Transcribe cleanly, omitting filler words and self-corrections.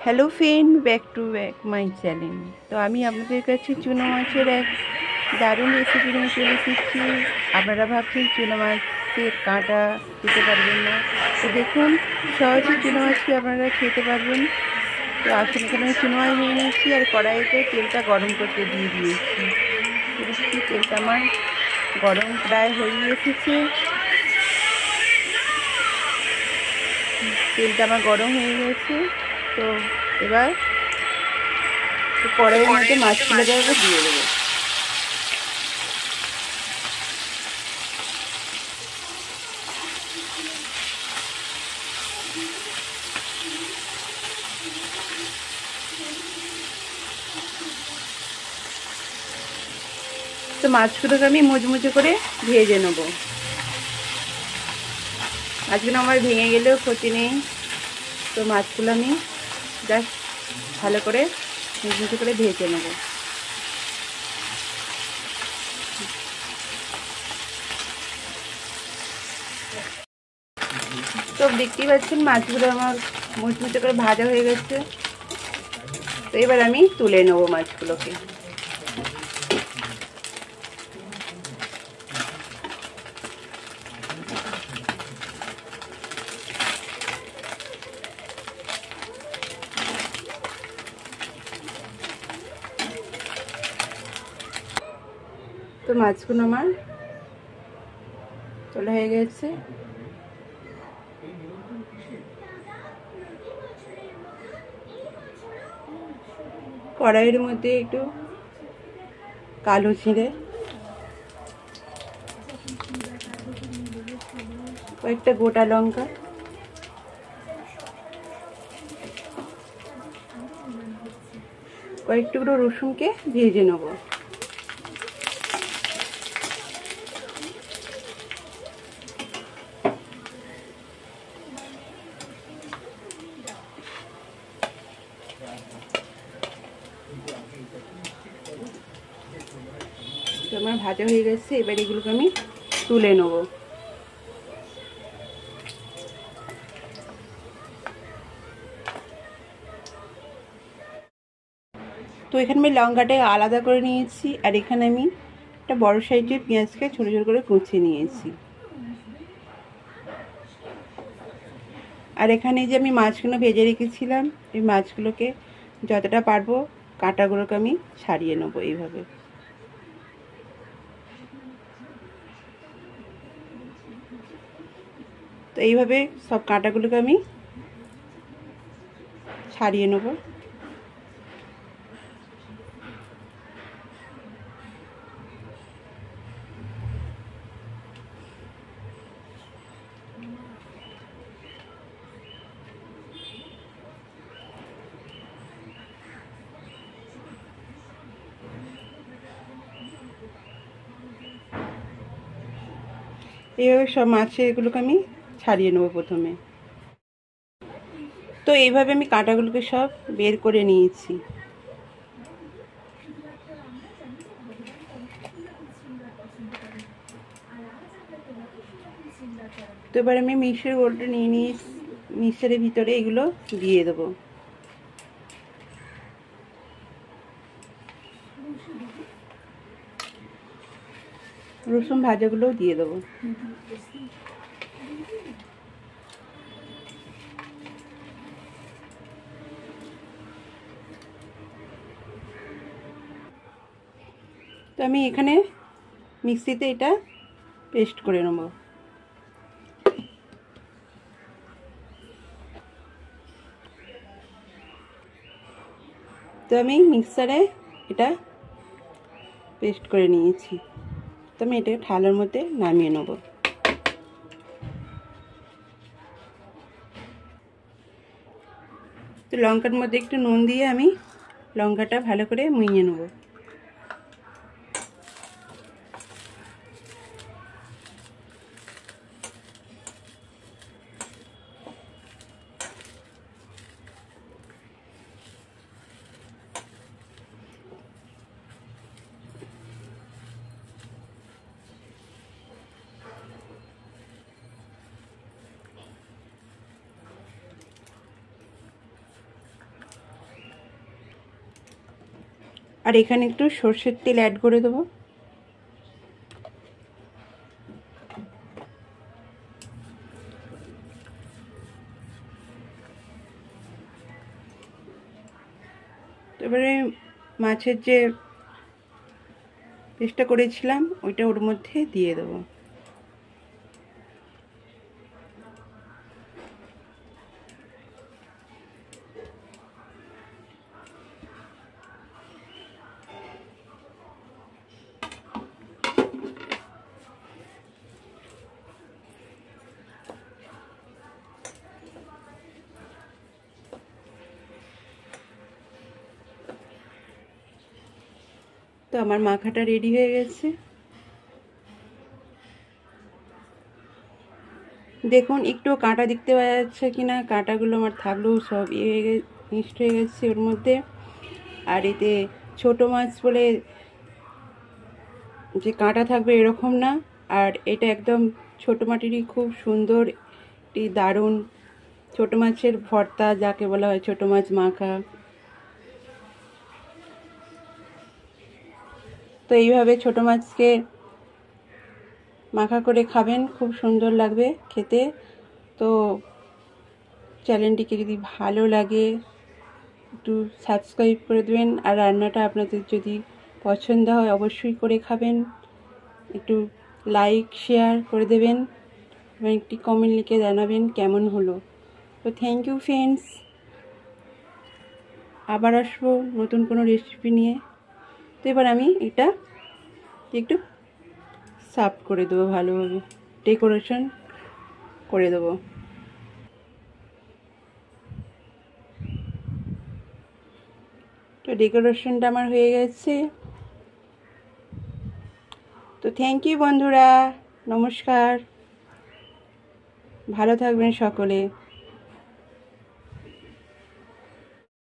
Hello friend, back to back my channel. তো আমি আপনাদের কাছে চুনো মাছের এক দারুণ রেসিপি নিয়ে চলে এসেছি। আপনারা ভাবছেন চুনো মাছের কাঁটা খেতে পারবেন না, তো দেখুন সহজে চুনো মাছকে আপনারা খেতে পারবেন। তো আসলে এখানে আমি চুনো মাছ নিয়ে নিয়েছি আর কড়াইতে তেলটা গরম করতে দিয়ে দিয়েছি। দেখছি তেলটা আমার গরম প্রায় হয়ে এসেছে। তেলটা আমার গরম হয়ে গেছে। তো এবার কড়াইয়ের মধ্যে মাছগুলোকে দিয়ে দেবো। তো মাছগুলোকে আমি মুচমুচে করে ভেজে নেবো। মাছগুলো আমার ভেঙে গেলেও ক্ষতি নেই। তো মাছগুলো আমি জাস্ট ভালো করে মুচমুচে করে ভেজে নেবো। তো দেখতেই পাচ্ছেন মাছগুলো আমার মুচমুচে করে ভাজা হয়ে গেছে। তো এবার আমি তুলে নেবো মাছগুলোকে। তো মাছগুলো আমার তোলা হয়ে গেছে। কড়াইয়ের মধ্যে একটু কালো জিরে, কয়েকটা গোটা লঙ্কা, কয়েক টুকরো রসুনকে ভেজে নেব। আমার ভাজা হয়ে গেছে, এবার এগুলোকে আমি তুলে নেব। তো এখানে আমি লঙ্কাটা আলাদা করে নিয়েছি, আর এখানে আমি একটা বড় সাইজের পেঁয়াজকে ছোটো ছোটো করে কুচিয়ে নিয়েছি। আর এখানে যে আমি মাছগুলো ভেজে রেখেছিলাম, এই মাছগুলোকে যতটা পারবো কাঁটাগুলোকে আমি ছাড়িয়ে নেবো এইভাবে। তো এইভাবে সব কাঁটাগুলোকে আমি ছাড়িয়ে নেব। এইভাবে সব মাছগুলোকে আমি ছাড়িয়ে নেব প্রথমে। তো এইভাবে আমি কাঁটাগুলোকে সব বের করে নিয়েছি। তো এবার আমি মিক্সার বোলটা নিয়ে নিয়ে মিক্সারের ভিতরে এগুলো দিয়ে দেবো। রসুন ভাজাগুলোও দিয়ে দেবো। তো আমি এখানে মিক্সিতে এটা পেস্ট করে নেব। তো আমি মিক্সারে এটা পেস্ট করে নিয়েছি। তো আমি এটাকে থালার মধ্যে নামিয়ে নেব। তো লঙ্কার মধ্যে একটু নুন দিয়ে আমি লঙ্কাটা ভালো করে মুইয়ে নেব। আর এখানে একটু সর্ষের তেল অ্যাড করে দেবো। এবারে মাছের যে পেস্টটা করেছিলাম ওইটা ওর মধ্যে দিয়ে দেবো। তো আমার মাখাটা রেডি হয়ে গেছে। দেখুন একটু কাঁটা দেখতে পাওয়া যাচ্ছে কিনা, কাঁটাগুলো আমার থাকলেও সব মিক্সড হয়ে গেছে ওর মধ্যে। আর এতে ছোট মাছ বলে যে কাঁটা থাকবে এরকম না, আর এটা একদম ছোট মাটিরই খুব সুন্দর একটি দারুণ ছোট মাছের ভর্তা যাকে বলা হয়, ছোট মাছ মাখা। তো এইভাবে ছোট মাছকে মাখা করে খাবেন, খুব সুন্দর লাগবে খেতে। তো চ্যানেলটিকে যদি ভালো লাগে একটু সাবস্ক্রাইব করে দেবেন, আর রান্নাটা আপনাদের যদি পছন্দ হয় অবশ্যই করে খাবেন। একটু লাইক শেয়ার করে দেবেন এবং একটি কমেন্ট লিখে জানাবেন কেমন হলো। তো থ্যাংক ইউ ফ্রেন্ডস, আবার আসবো নতুন কোনো রেসিপি নিয়ে। তো এবার আমি এটা একটু সার্ভ করে দেবো, ভালোভাবে ডেকোরেশন করে দেবো। তো ডেকোরেশনটা আমার হয়ে গেছে। তো থ্যাংক ইউ বন্ধুরা, নমস্কার, ভালো থাকবেন সকলে।